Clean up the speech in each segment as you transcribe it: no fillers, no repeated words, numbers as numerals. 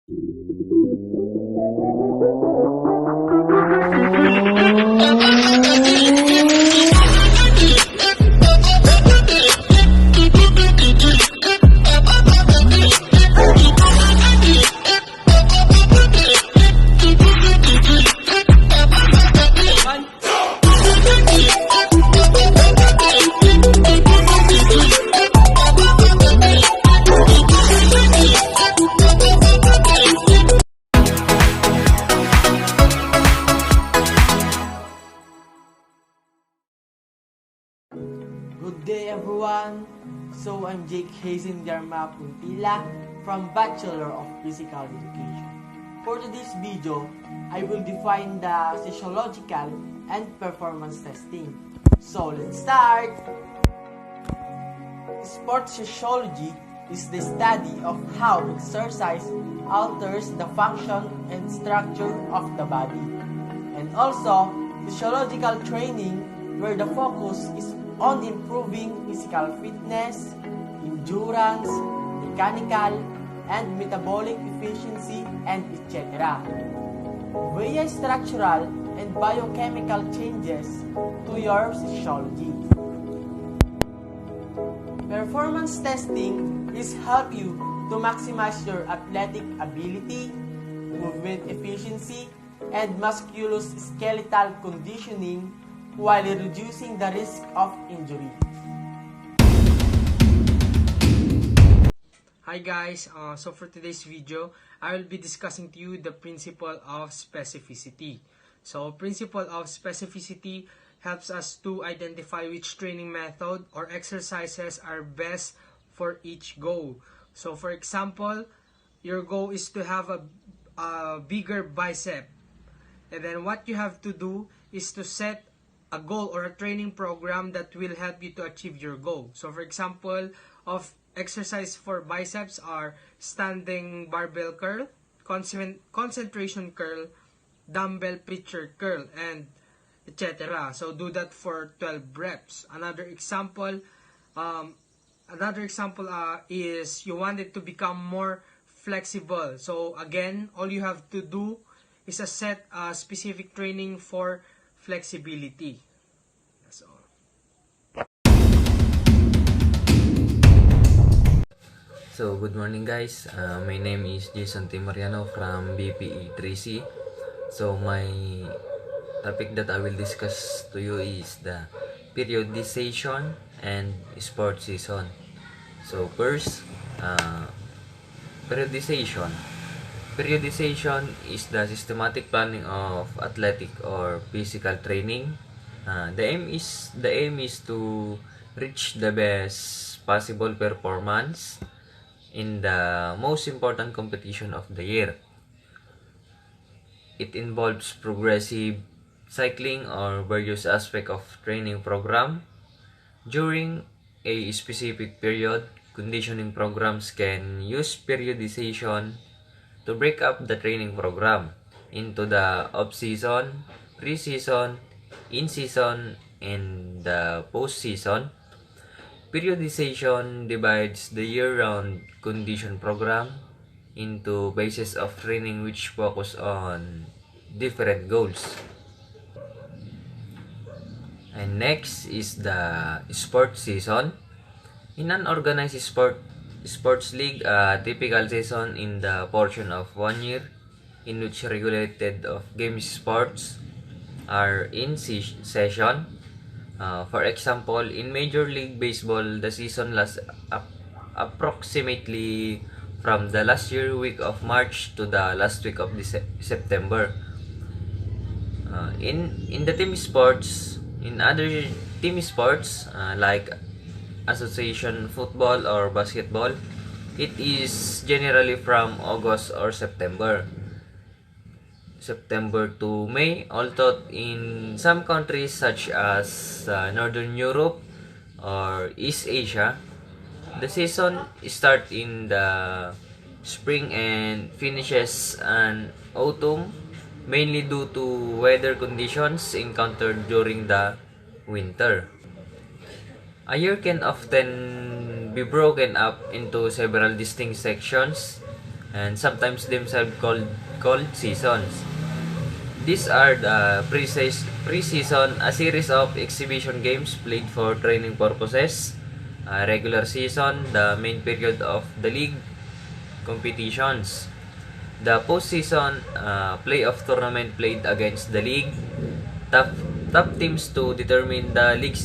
Good day everyone! So I'm Jake Hazen Garma Puntila from Bachelor of Physical Education. For today's video, I will define the physiological and performance testing. So let's start! Sports physiology is the study of how exercise alters the function and structure of the body. And also, physiological training where the focus is on improving physical fitness, endurance, mechanical, and metabolic efficiency, and etc. Via structural and biochemical changes to your physiology. Performance testing is help you to maximize your athletic ability, movement efficiency, and musculoskeletal conditioning while reducing the risk of injury. Hi guys, so for today's video, I will be discussing to you the principle of specificity. So principle of specificity helps us to identify which training method or exercises are best for each goal. So for example, your goal is to have a bigger bicep. And then what you have to do is to set a goal or a training program that will help you to achieve your goal. So for example, of exercise for biceps are standing barbell curl, concentration curl, dumbbell preacher curl, and etc. So do that for 12 reps. Another example is you want it to become more flexible. So again, all you have to do is a set specific training for flexibility. That's all. So, good morning guys. My name is Jason Timariano from BPE 3C. So, my topic that I will discuss to you is the periodization and sports season. So, first, periodization. Periodization is the systematic planning of athletic or physical training. The aim is to reach the best possible performance in the most important competition of the year. It involves progressive cycling or various aspects of training program. During a specific period, conditioning programs can use periodization to break up the training program into the off-season, pre-season, in-season, and the post-season. Periodization divides the year-round condition program into bases of training which focus on different goals. And next is the sports season. In an organized sports league, a typical season in the portion of 1 year in which regulated of games sports are in session. For example, in Major League Baseball, the season lasts approximately from the last year week of March to the last week of September. In the team sports, in other team sports like association football or basketball, it is generally from August or September to May, although in some countries such as Northern Europe or East Asia, the season starts in the spring and finishes in autumn, mainly due to weather conditions encountered during the winter. A year can often be broken up into several distinct sections, and sometimes themselves called seasons. These are the pre-season, a series of exhibition games played for training purposes. Regular season, the main period of the league competitions. The postseason, playoff tournament played against the league. Top, top teams to determine the league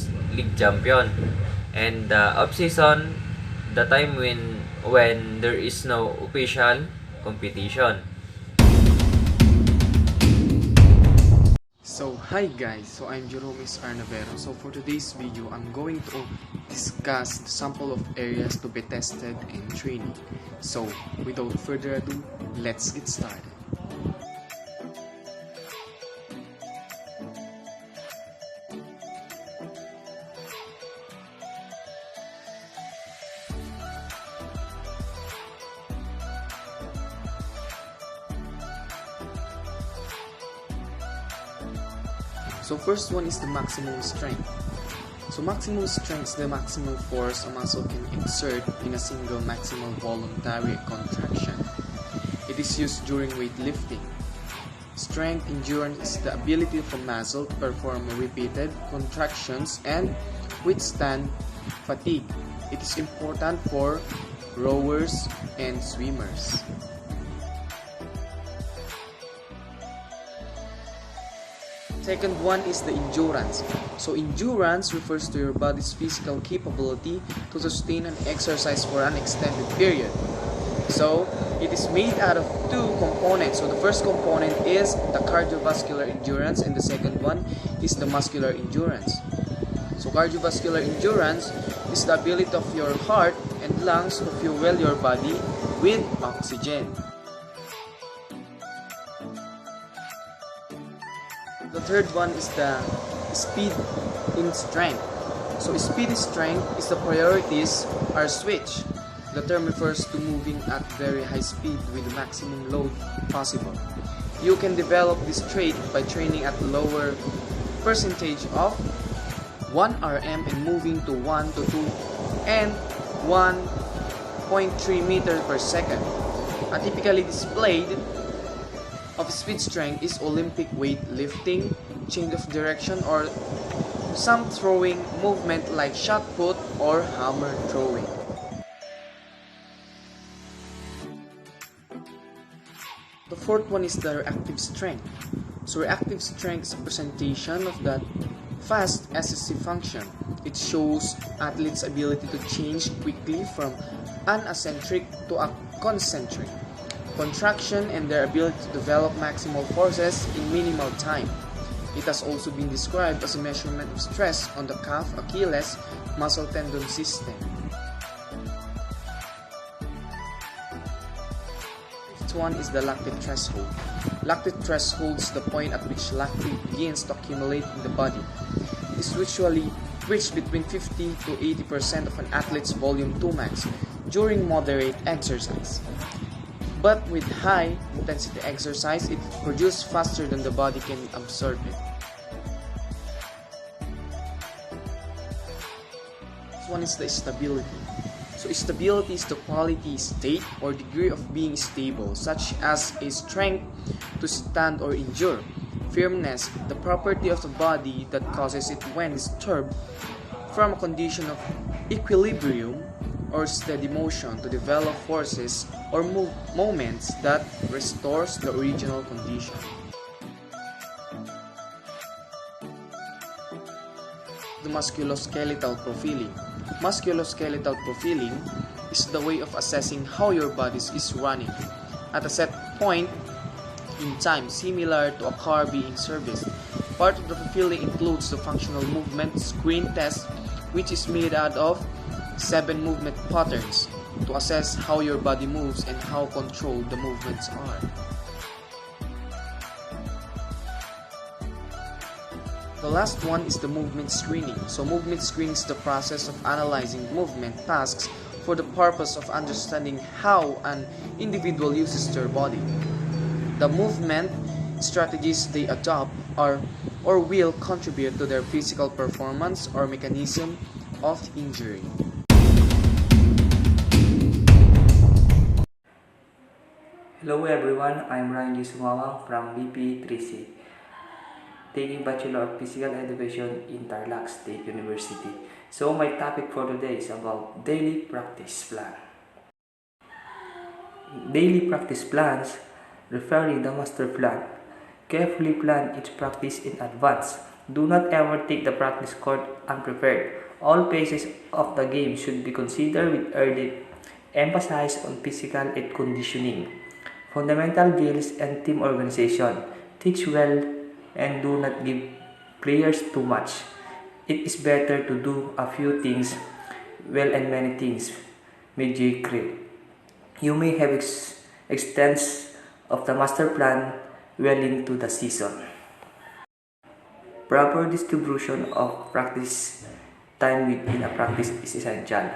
champion. And the off-season, the time when there is no official competition. So hi guys, I'm Jerome Arnavero. So for today's video, I'm going to discuss the sample of areas to be tested in training. So without further ado, let's get started. So first one is the maximum strength. So maximum strength is the maximum force a muscle can exert in a single maximal voluntary contraction. It is used during weightlifting. Strength endurance is the ability of a muscle to perform repeated contractions and withstand fatigue. It is important for rowers and swimmers. Second one is the endurance. So endurance refers to your body's physical capability to sustain an exercise for an extended period. So it is made out of two components. So the first component is the cardiovascular endurance and the second one is the muscular endurance. So cardiovascular endurance is the ability of your heart and lungs to fuel your body with oxygen. The third one is the speed in strength. So speed in strength is the priorities are switched. The term refers to moving at very high speed with the maximum load possible. You can develop this trait by training at lower percentage of 1 RM and moving to 1 to 2 and 1.3 meters per second. A typically displayed of speed strength is Olympic weight lifting, change of direction, or some throwing movement like shot put or hammer throwing. The fourth one is the reactive strength. So reactive strength is a presentation of that fast SSC function. It shows athletes' ability to change quickly from an eccentric to a concentric contraction and their ability to develop maximal forces in minimal time. It has also been described as a measurement of stress on the calf, Achilles, muscle tendon system. Fifth one is the lactate threshold. Lactate threshold is the point at which lactate begins to accumulate in the body. It is usually reached between 50 to 80% of an athlete's volume 2 max during moderate exercise. But with high intensity exercise, it produces faster than the body can absorb it. This one is the stability. So stability is the quality, state, or degree of being stable, such as a strength to stand or endure. Firmness, the property of the body that causes it when disturbed from a condition of equilibrium or steady motion to develop forces or moments that restores the original condition. The musculoskeletal profiling. Musculoskeletal profiling is the way of assessing how your body is running at a set point in time, similar to a car being serviced. Part of the profiling includes the functional movement screen test, which is made out of 7 movement patterns to assess how your body moves and how controlled the movements are. The last one is the movement screening. So movement screening is the process of analyzing movement tasks for the purpose of understanding how an individual uses their body. The movement strategies they adopt are or will contribute to their physical performance or mechanism of injury. Hello everyone, I'm Ryan G. Sumawang from BP3C, taking Bachelor of Physical Education in Tarlac State University. So my topic for today is about daily practice plan. Daily practice plans, referring the master plan, carefully plan each practice in advance. Do not ever take the practice court unprepared. All phases of the game should be considered with early emphasis on physical and conditioning. Fundamental drills and team organization. Teach well and do not give players too much. It is better to do a few things well and many things mediocre. You may have extents of the master plan well into the season. Proper distribution of practice time within a practice is essential.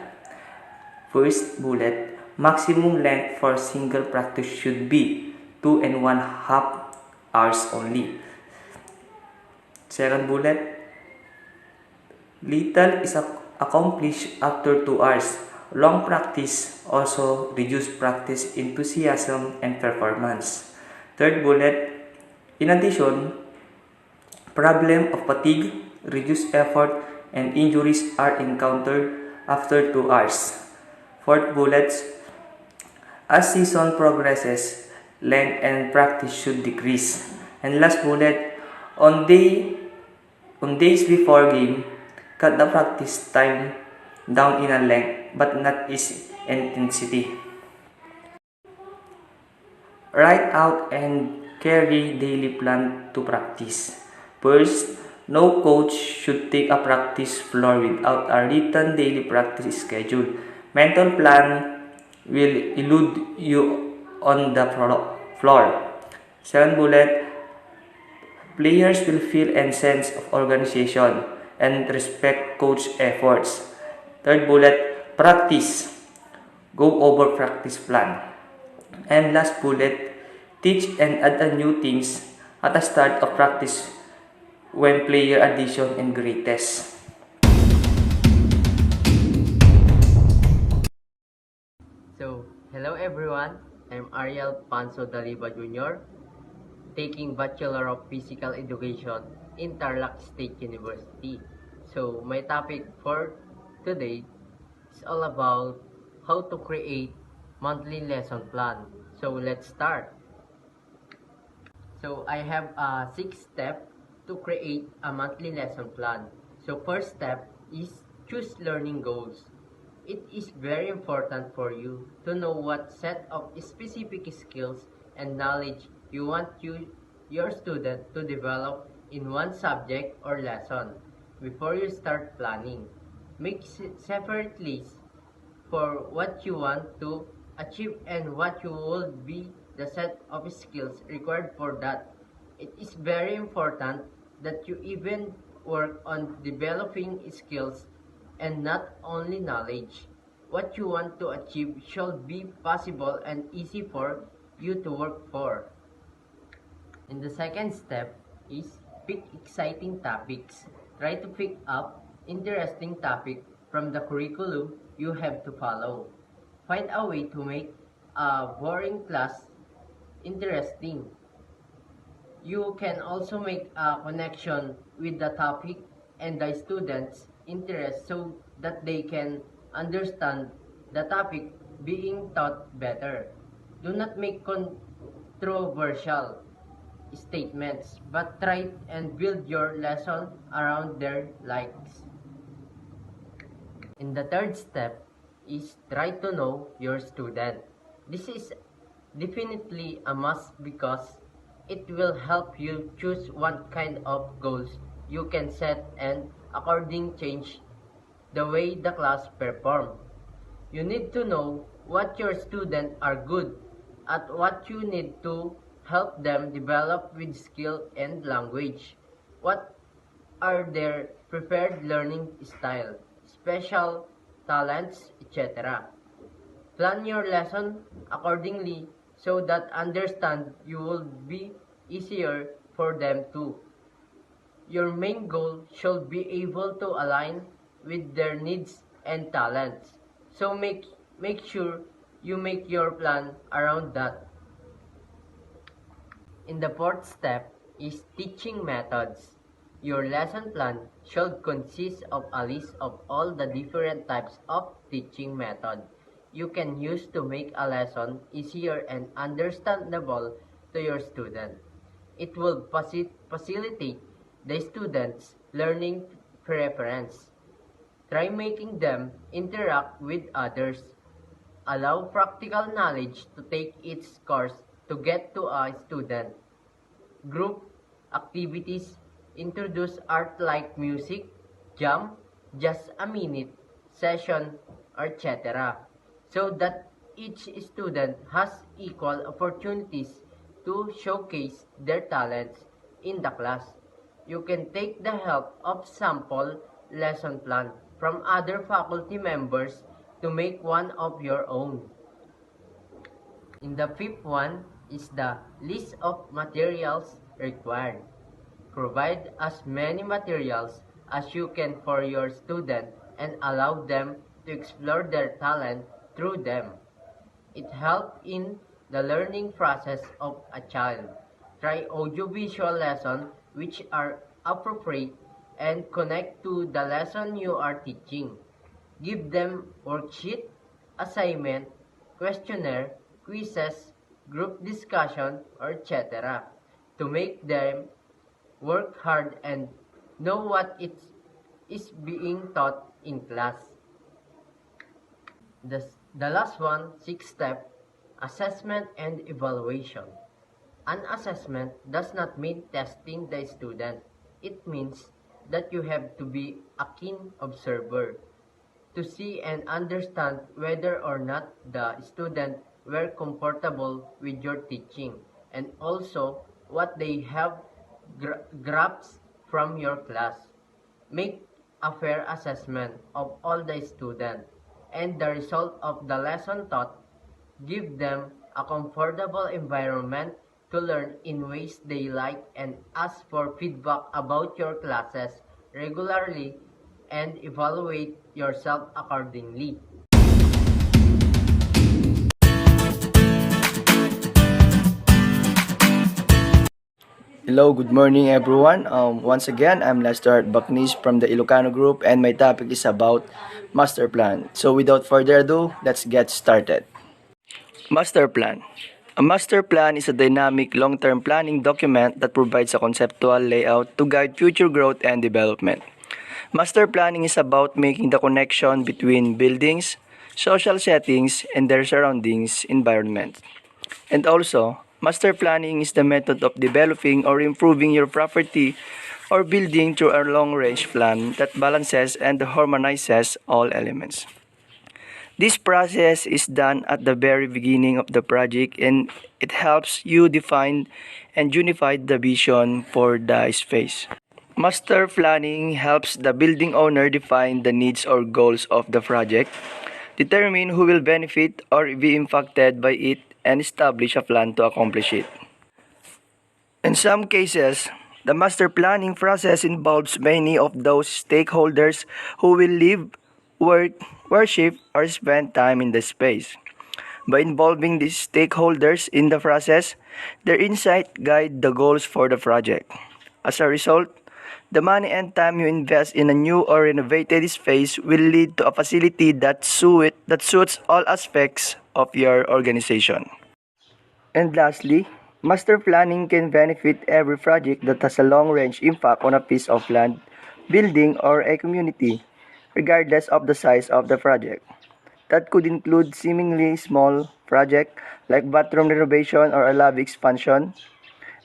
First bullet, maximum length for single practice should be 2.5 hours only. Second bullet, little is accomplished after 2 hours. Long practice also reduce practice enthusiasm and performance. Third bullet, in addition, problem of fatigue, reduced effort, and injuries are encountered after 2 hours. Fourth bullet, as season progresses, length and practice should decrease. And last bullet, on days before game, cut the practice time down in a length but not its intensity. Write out and carry daily plan to practice. First, no coach should take a practice floor without a written daily practice schedule. Mental plan will elude you on the floor. Second bullet, players will feel a sense of organization and respect coach efforts. Third bullet, practice. Go over practice plan. And last bullet, teach and add new things at the start of practice when player addition and grade test. So, hello everyone. I'm Ariel Panso Daliba Jr., taking Bachelor of Physical Education in Tarlac State University. So, my topic for today is all about how to create monthly lesson plan. So, let's start. So, I have a 6 step to create a monthly lesson plan. So, first step is choose learning goals. It is very important for you to know what set of specific skills and knowledge you want your student to develop in one subject or lesson before you start planning. Make separate lists for what you want to achieve and what you will be the set of skills required for that. It is very important that you even work on developing skills and not only knowledge. What you want to achieve should be possible and easy for you to work for. And the second step is pick exciting topics. Try to pick up interesting topic from the curriculum you have to follow. Find a way to make a boring class interesting. You can also make a connection with the topic and the students' interest so that they can understand the topic being taught better. Do not make controversial statements, but try and build your lesson around their likes. And the third step is try to know your student. This is definitely a must because it will help you choose what kind of goals you can set and according change the way the class perform. You need to know what your students are good at, what you need to help them develop with skill and language. What are their preferred learning style, special talents, etc. Plan your lesson accordingly so that understand you will be easier for them too. Your main goal should be able to align with their needs and talents. So make sure you make your plan around that. In the fourth step is teaching methods. Your lesson plan should consist of a list of all the different types of teaching method you can use to make a lesson easier and understandable to your student. It will facilitate the student's learning preference. Try making them interact with others. Allow practical knowledge to take its course to get to a student. Group activities introduce art like music, jam, just a minute, session, etc. so that each student has equal opportunities to showcase their talents in the class. You can take the help of sample lesson plan from other faculty members to make one of your own. In the fifth one is the list of materials required. Provide as many materials as you can for your student and allow them to explore their talent through them. It helps in the learning process of a child. Try audiovisual lessons which are appropriate and connect to the lesson you are teaching. Give them worksheet, assignment, questionnaire, quizzes, group discussion, or etc. to make them work hard and know what is being taught in class. The last one, sixth step, assessment and evaluation. An assessment does not mean testing the student. It means that you have to be a keen observer to see and understand whether or not the student were comfortable with your teaching and also what they have grasped from your class. Make a fair assessment of all the students and the result of the lesson taught. Give them a comfortable environment to learn in ways they like and ask for feedback about your classes regularly and evaluate yourself accordingly. Hello, good morning everyone. Once again, I'm Lester Baknis from the Ilokano group and my topic is about master plan. So without further ado, let's get started. Master plan. A master plan is a dynamic long-term planning document that provides a conceptual layout to guide future growth and development. Master planning is about making the connection between buildings, social settings, and their surroundings environment. And also, master planning is the method of developing or improving your property or building through a long-range plan that balances and harmonizes all elements. This process is done at the very beginning of the project and it helps you define and unify the vision for the space. Master planning helps the building owner define the needs or goals of the project, determine who will benefit or be impacted by it, and establish a plan to accomplish it. In some cases, the master planning process involves many of those stakeholders who will live, work, worship, or spend time in the space. By involving these stakeholders in the process, their insight guide the goals for the project. As a result, the money and time you invest in a new or renovated space will lead to a facility that suits all aspects of your organization. And lastly, master planning can benefit every project that has a long-range impact on a piece of land, building, or a community, regardless of the size of the project. That could include seemingly small projects like bathroom renovation or a lab expansion.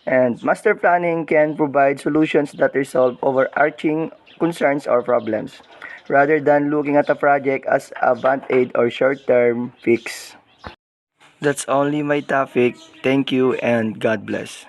And master planning can provide solutions that resolve overarching concerns or problems, rather than looking at a project as a band-aid or short-term fix. That's only my topic. Thank you and God bless.